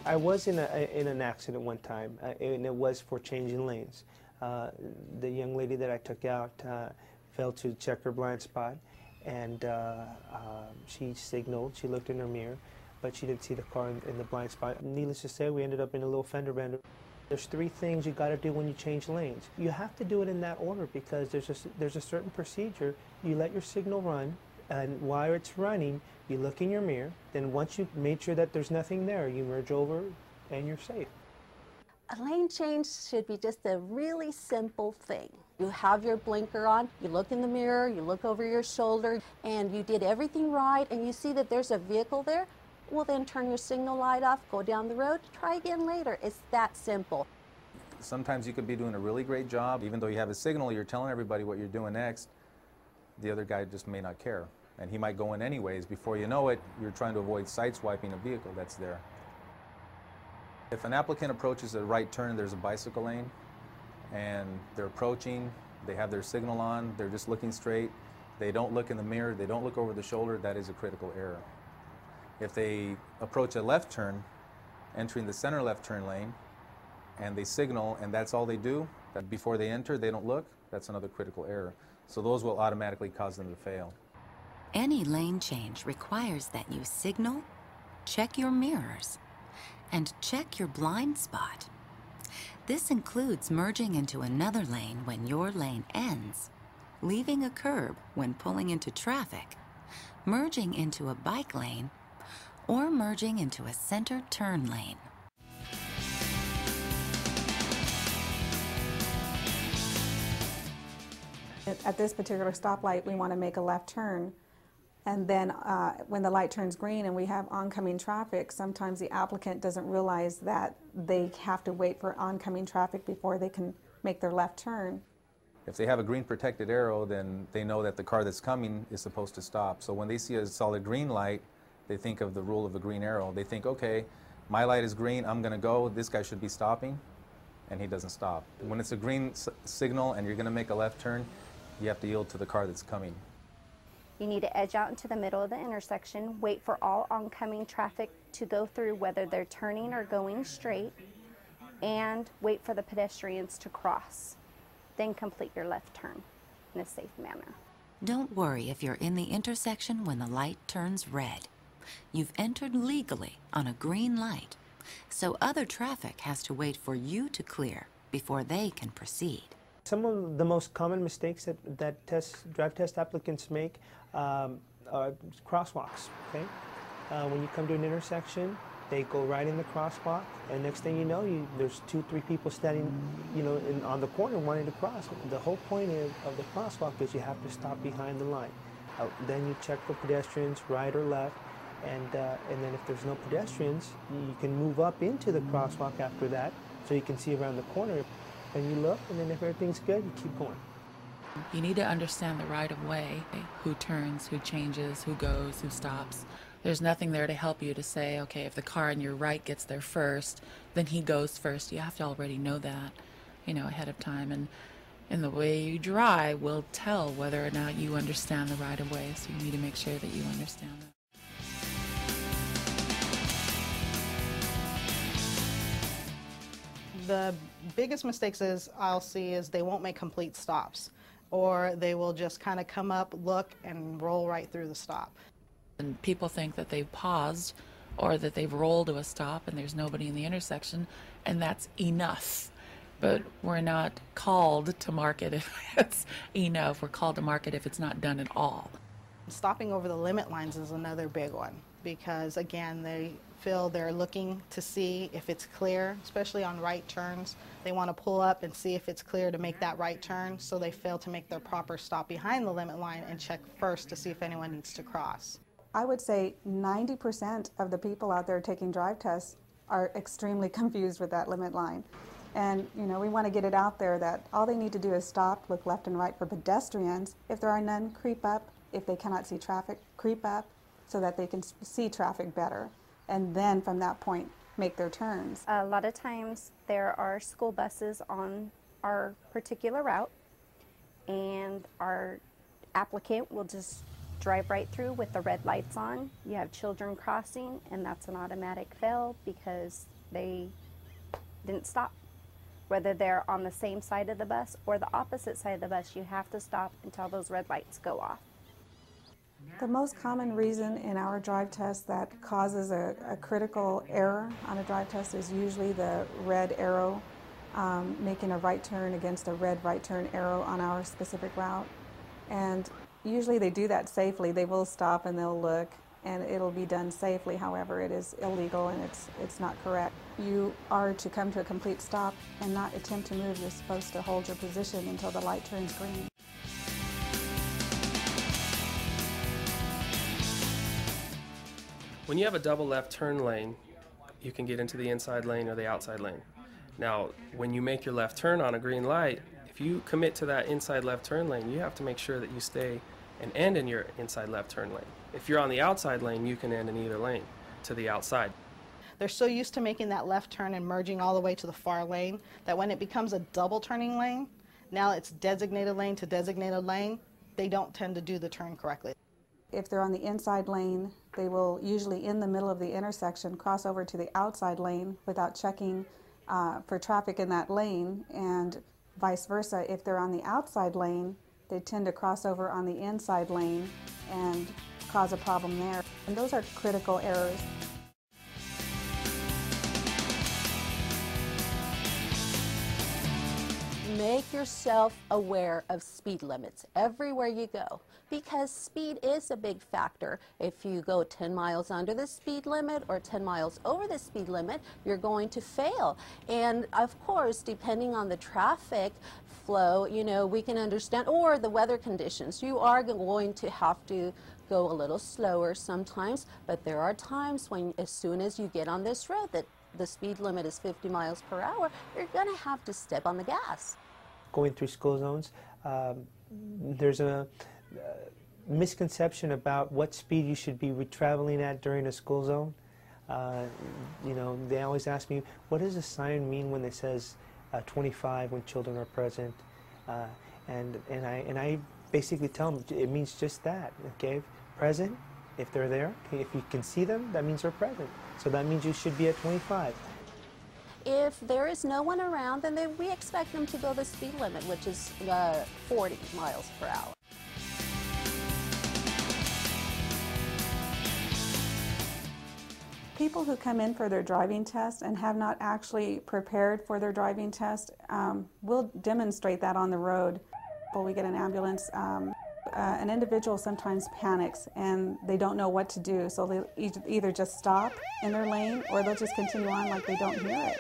I was in an accident one time, and it was for changing lanes. The young lady that I took out failed to check her blind spot, and she signaled. She looked in her mirror, but she didn't see the car in the blind spot. Needless to say, we ended up in a little fender bender. There's three things you got to do when you change lanes. You have to do it in that order because there's a certain procedure. You let your signal run, and while it's running, you look in your mirror. Then once you've made sure that there's nothing there, you merge over and you're safe. A lane change should be just a really simple thing. You have your blinker on, you look in the mirror, you look over your shoulder, and you did everything right, and you see that there's a vehicle there, well then turn your signal light off, go down the road, try again later. It's that simple. Sometimes you could be doing a really great job, even though you have a signal, you're telling everybody what you're doing next. The other guy just may not care, and he might go in anyways. Before you know it, you're trying to avoid sideswiping a vehicle that's there. If an applicant approaches a right turn, there's a bicycle lane, and they're approaching, they have their signal on, they're just looking straight, they don't look in the mirror, they don't look over the shoulder, that is a critical error. If they approach a left turn, entering the center left turn lane, and they signal, and that's all they do, that before they enter, they don't look, that's another critical error. So those will automatically cause them to fail. Any lane change requires that you signal, check your mirrors, and check your blind spot. This includes merging into another lane when your lane ends, leaving a curb when pulling into traffic, merging into a bike lane, or merging into a center turn lane. At this particular stoplight, we want to make a left turn. And then when the light turns green and we have oncoming traffic, sometimes the applicant doesn't realize that they have to wait for oncoming traffic before they can make their left turn. If they have a green protected arrow, then they know that the car that's coming is supposed to stop. So when they see a solid green light, they think of the rule of the green arrow. They think, okay, my light is green, I'm going to go, this guy should be stopping, and he doesn't stop. When it's a green signal and you're going to make a left turn, you have to yield to the car that's coming. You need to edge out into the middle of the intersection, wait for all oncoming traffic to go through, whether they're turning or going straight, and wait for the pedestrians to cross. Then complete your left turn in a safe manner. Don't worry if you're in the intersection when the light turns red. You've entered legally on a green light, so other traffic has to wait for you to clear before they can proceed. Some of the most common mistakes that drive test applicants make are crosswalks. Okay, when you come to an intersection, they go right in the crosswalk, and next thing you know, there's 2-3 people standing, on the corner wanting to cross. The whole point of the crosswalk is you have to stop behind the line. Then you check for pedestrians, right or left, and then if there's no pedestrians, you can move up into the crosswalk after that, so you can see around the corner. And you look, and then if everything's good, you keep going. You need to understand the right of way, who turns, who changes, who goes, who stops. There's nothing there to help you to say, okay, if the car on your right gets there first, then he goes first. You have to already know that, ahead of time. And the way you drive will tell whether or not you understand the right of way, so you need to make sure that you understand that. The biggest mistakes I'll see is they won't make complete stops, or they will just kind of come up, look, and roll right through the stop. And people think that they've paused or that they've rolled to a stop and there's nobody in the intersection, and that's enough. But we're not called to mark it if it's enough. We're called to mark it if it's not done at all. Stopping over the limit lines is another big one, because again, they're looking to see if it's clear, especially on right turns. They want to pull up and see if it's clear to make that right turn, so they fail to make their proper stop behind the limit line and check first to see if anyone needs to cross. I would say 90% of the people out there taking drive tests are extremely confused with that limit line. And we want to get it out there that all they need to do is stop, look left and right for pedestrians. If there are none, creep up. If they cannot see traffic, creep up so that they can see traffic better. And then from that point, make their turns. A lot of times there are school buses on our particular route, and our applicant will just drive right through with the red lights on. You have children crossing, and that's an automatic fail because they didn't stop. Whether they're on the same side of the bus or the opposite side of the bus, you have to stop until those red lights go off. The most common reason in our drive test that causes a critical error on a drive test is usually the red arrow, making a right turn against a red right turn arrow on our specific route. And usually they do that safely. They will stop and they'll look, and it'll be done safely. However, it is illegal and it's not correct. You are to come to a complete stop and not attempt to move. You're supposed to hold your position until the light turns green. When you have a double left turn lane, you can get into the inside lane or the outside lane. Now, when you make your left turn on a green light, if you commit to that inside left turn lane, you have to make sure that you stay and end in your inside left turn lane. If you're on the outside lane, you can end in either lane to the outside. They're so used to making that left turn and merging all the way to the far lane that when it becomes a double turning lane, now it's designated lane to designated lane, they don't tend to do the turn correctly. If they're on the inside lane, they will usually in the middle of the intersection cross over to the outside lane without checking for traffic in that lane, and vice versa. If they're on the outside lane, they tend to cross over on the inside lane and cause a problem there. And those are critical errors. Make yourself aware of speed limits everywhere you go, because speed is a big factor. If you go 10 miles under the speed limit or 10 miles over the speed limit, you're going to fail. And of course, depending on the traffic flow, you know, we can understand, or the weather conditions, you are going to have to go a little slower sometimes, but there are times when as soon as you get on this road that the speed limit is 50 miles per hour, you're going to have to step on the gas. Going through school zones, there's a misconception about what speed you should be traveling at during a school zone. You know, they always ask me, what does a sign mean when it says 25 when children are present? And I basically tell them it means just that, okay? Present, if they're there, okay, if you can see them, that means they're present. So that means you should be at 25. If there is no one around, then we expect them to go the speed limit, which is 40 miles per hour. People who come in for their driving test and have not actually prepared for their driving test will demonstrate that on the road. When we get an ambulance, an individual sometimes panics and they don't know what to do, so they either just stop in their lane or they'll just continue on like they don't hear it.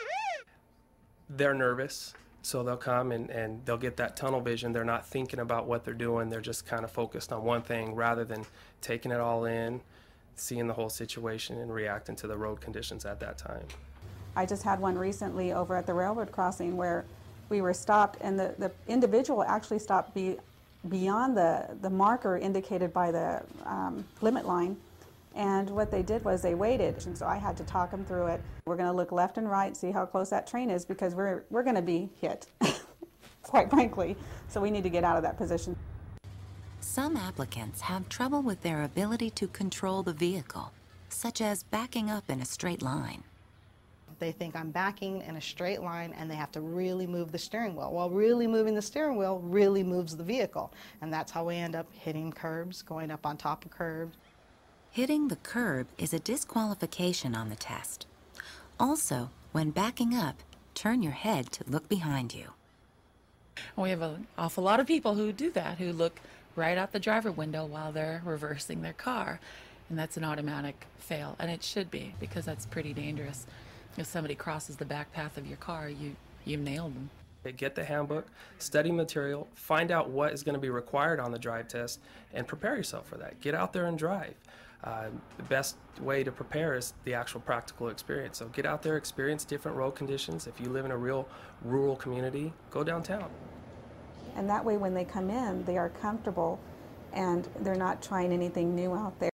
They're nervous, so they'll come and they'll get that tunnel vision. They're not thinking about what they're doing. They're just kind of focused on one thing rather than taking it all in, seeing the whole situation and reacting to the road conditions at that time. I just had one recently over at the railroad crossing where we were stopped and the individual actually stopped beyond the marker indicated by the limit line. And what they did was they waited, and so I had to talk them through it. We're going to look left and right, see how close that train is, because we're going to be hit, quite frankly. So we need to get out of that position. Some applicants have trouble with their ability to control the vehicle, such as backing up in a straight line. They think I'm backing in a straight line and they have to really move the steering wheel. Well, really moving the steering wheel really moves the vehicle. And that's how we end up hitting curbs, going up on top of curbs. Hitting the curb is a disqualification on the test. Also, when backing up, turn your head to look behind you. We have an awful lot of people who do that, who look right out the driver window while they're reversing their car. And that's an automatic fail, and it should be, because that's pretty dangerous. If somebody crosses the back path of your car, you nailed them. Get the handbook, study material, find out what is going to be required on the drive test, and prepare yourself for that. Get out there and drive. The best way to prepare is the actual practical experience. So get out there, experience different road conditions. If you live in a real rural community, go downtown. And that way when they come in, they are comfortable and they're not trying anything new out there.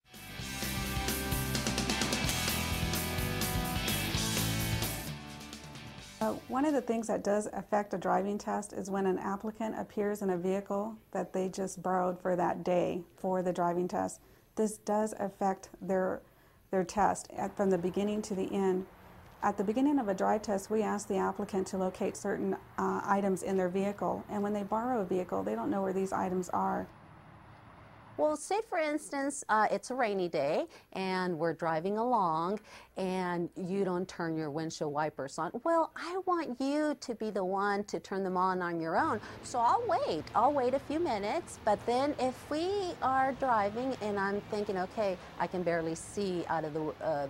One of the things that does affect a driving test is when an applicant appears in a vehicle that they just borrowed for that day for the driving test. This does affect their test from the beginning to the end. At the beginning of a drive test, we ask the applicant to locate certain items in their vehicle, and when they borrow a vehicle, they don't know where these items are. Well, say for instance, it's a rainy day and we're driving along and you don't turn your windshield wipers on. Well, I want you to be the one to turn them on your own. So I'll wait a few minutes, but then if we are driving and I'm thinking, okay, I can barely see out of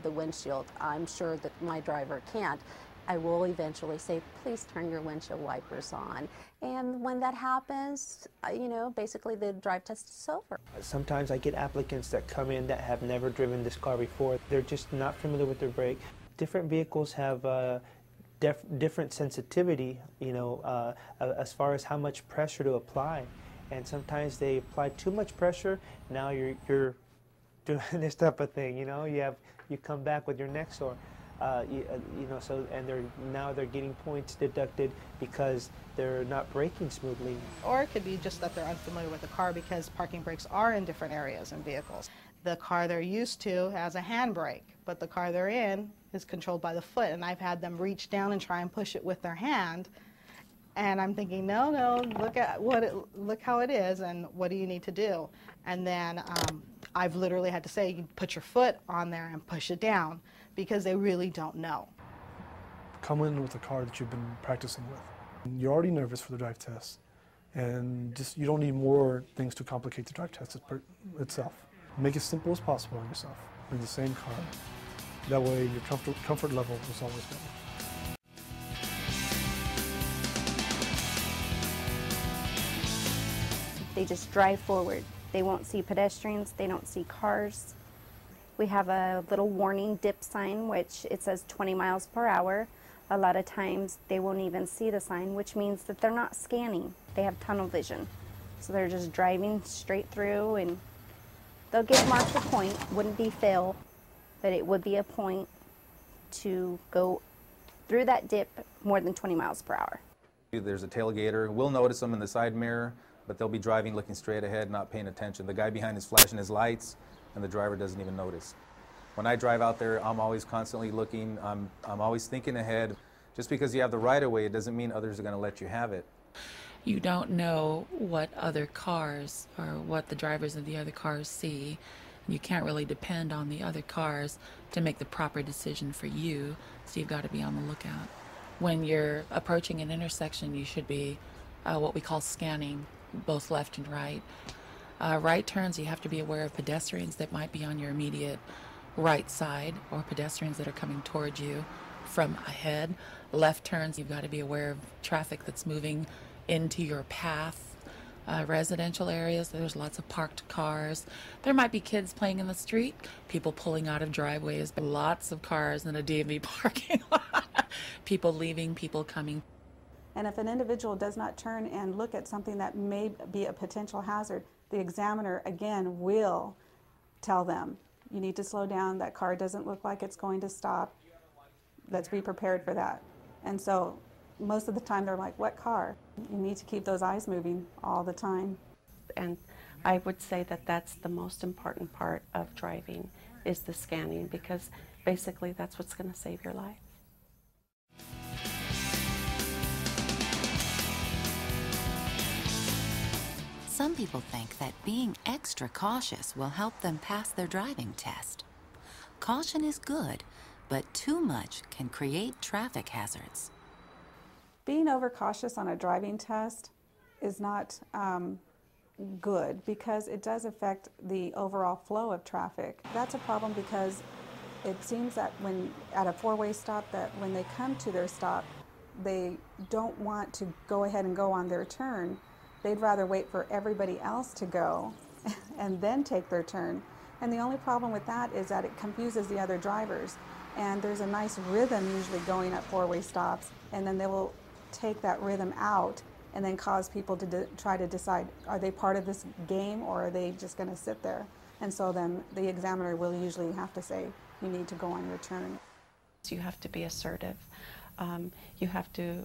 the windshield, I'm sure that my driver can't, I will eventually say, please turn your windshield wipers on. And when that happens, you know, basically the drive test is over. Sometimes I get applicants that come in that have never driven this car before. They're just not familiar with their brake. Different vehicles have different sensitivity, you know, as far as how much pressure to apply. And sometimes they apply too much pressure. Now you're doing this type of thing, you know. You come back with your neck sore. You know, so and now they're getting points deducted because they're not braking smoothly. Or it could be just that they're unfamiliar with the car because parking brakes are in different areas in vehicles. The car they're used to has a handbrake, but the car they're in is controlled by the foot, and I've had them reach down and try and push it with their hand. And I'm thinking, no, look how it is, and what do you need to do? And then I've literally had to say, you put your foot on there and push it down, because they really don't know. Come in with a car that you've been practicing with. You're already nervous for the drive test, and you don't need more things to complicate the drive test itself. Make it as simple as possible on yourself. Bring the same car. That way your comfort level is always better. They just drive forward. They won't see pedestrians, they don't see cars. We have a little warning dip sign, which it says 20 miles per hour. A lot of times they won't even see the sign, which means that they're not scanning. They have tunnel vision. So they're just driving straight through, and they'll get marked a point. Wouldn't be fail, but it would be a point to go through that dip more than 20 miles per hour. There's a tailgater. We'll notice them in the side mirror, but they'll be driving looking straight ahead, not paying attention. The guy behind is flashing his lights, and the driver doesn't even notice. When I drive out there, I'm always constantly looking. I'm always thinking ahead. Just because you have the right-of-way, it doesn't mean others are going to let you have it. You don't know what other cars or what the drivers of the other cars see. You can't really depend on the other cars to make the proper decision for you, so you've got to be on the lookout. When you're approaching an intersection, you should be what we call scanning, both left and right. Right turns, you have to be aware of pedestrians that might be on your immediate right side or pedestrians that are coming towards you from ahead. Left turns, you've got to be aware of traffic that's moving into your path. Residential areas, there's lots of parked cars. There might be kids playing in the street, people pulling out of driveways, lots of cars in a DMV parking lot. People leaving, people coming. And if an individual does not turn and look at something that may be a potential hazard, the examiner, again, will tell them, you need to slow down, that car doesn't look like it's going to stop, let's be prepared for that. And so most of the time they're like, what car? You need to keep those eyes moving all the time. And I would say that that's the most important part of driving, is the scanning, because basically that's what's going to save your life. Some people think that being extra cautious will help them pass their driving test. Caution is good, but too much can create traffic hazards. Being overcautious on a driving test is not good, because it does affect the overall flow of traffic. That's a problem because it seems that when at a four-way stop, that when they come to their stop, they don't want to go ahead and go on their turn. They'd rather wait for everybody else to go and then take their turn. And the only problem with that is that it confuses the other drivers. And there's a nice rhythm usually going at four-way stops, and then they will take that rhythm out and then cause people to try to decide, are they part of this game or are they just going to sit there? And so then the examiner will usually have to say, you need to go on your turn. You have to be assertive. You have to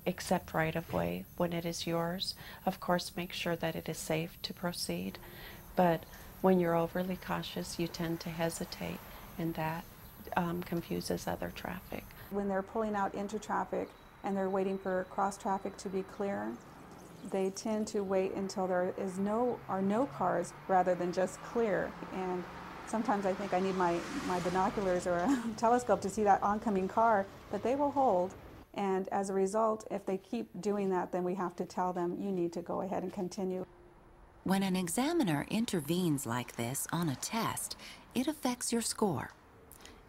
accept right-of-way when it is yours. Of course, make sure that it is safe to proceed. But when you're overly cautious, you tend to hesitate, and that confuses other traffic. When they're pulling out into traffic and they're waiting for cross traffic to be clear, they tend to wait until there is no cars rather than just clear. And sometimes I think I need my binoculars or a telescope to see that oncoming car, but they will hold. And as a result, if they keep doing that, then we have to tell them, you need to go ahead and continue. When an examiner intervenes like this on a test, it affects your score.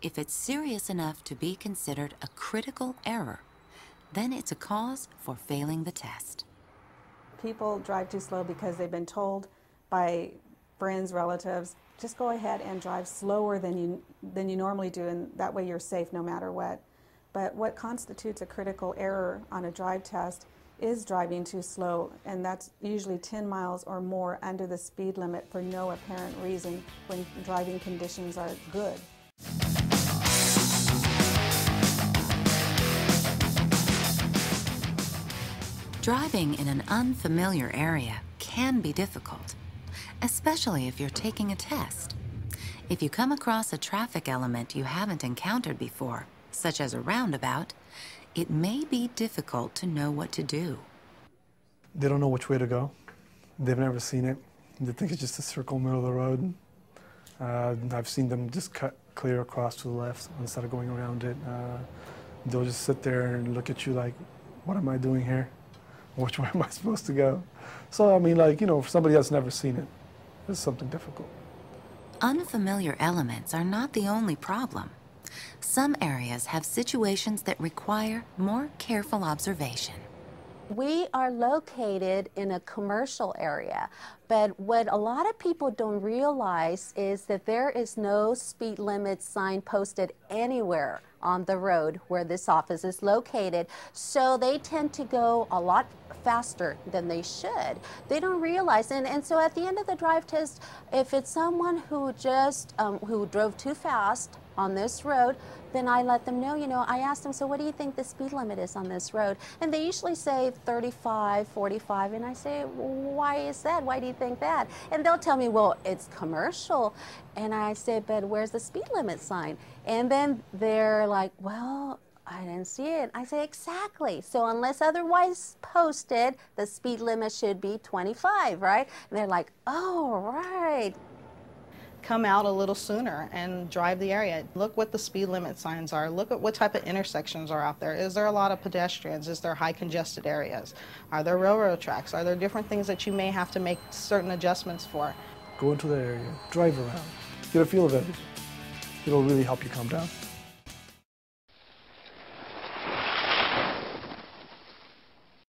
If it's serious enough to be considered a critical error, then it's a cause for failing the test. People drive too slow because they've been told by friends, relatives, just go ahead and drive slower than you normally do, and that way you're safe no matter what. But what constitutes a critical error on a drive test is driving too slow, and that's usually 10 miles or more under the speed limit for no apparent reason when driving conditions are good. Driving in an unfamiliar area can be difficult, especially if you're taking a test. If you come across a traffic element you haven't encountered before, such as a roundabout, it may be difficult to know what to do. They don't know which way to go. They've never seen it. They think it's just a circle in the middle of the road. I've seen them just cut clear across to the left instead of going around it. They'll just sit there and look at you like, what am I doing here? Which way am I supposed to go? So, I mean, like, you know, for somebody that's never seen it, it's something difficult. Unfamiliar elements are not the only problem. Some areas have situations that require more careful observation. We are located in a commercial area, but what a lot of people don't realize is that there is no speed limit sign posted anywhere on the road where this office is located, so they tend to go a lot faster than they should. They don't realize, and so at the end of the drive test, if it's someone who just who drove too fast on this road, then I let them know, you know, I ask them, so what do you think the speed limit is on this road? And they usually say 35, 45, and I say, why is that? Why do you think that? And they'll tell me, well, it's commercial. And I say, but where's the speed limit sign? And then they're like, well, I didn't see it. I say, exactly. So unless otherwise posted, the speed limit should be 25, right? And they're like, oh, right. Come out a little sooner and drive the area. Look what the speed limit signs are. Look at what type of intersections are out there. Is there a lot of pedestrians? Is there high congested areas? Are there railroad tracks? Are there different things that you may have to make certain adjustments for? Go into the area, drive around, get a feel of everything. It'll really help you calm down.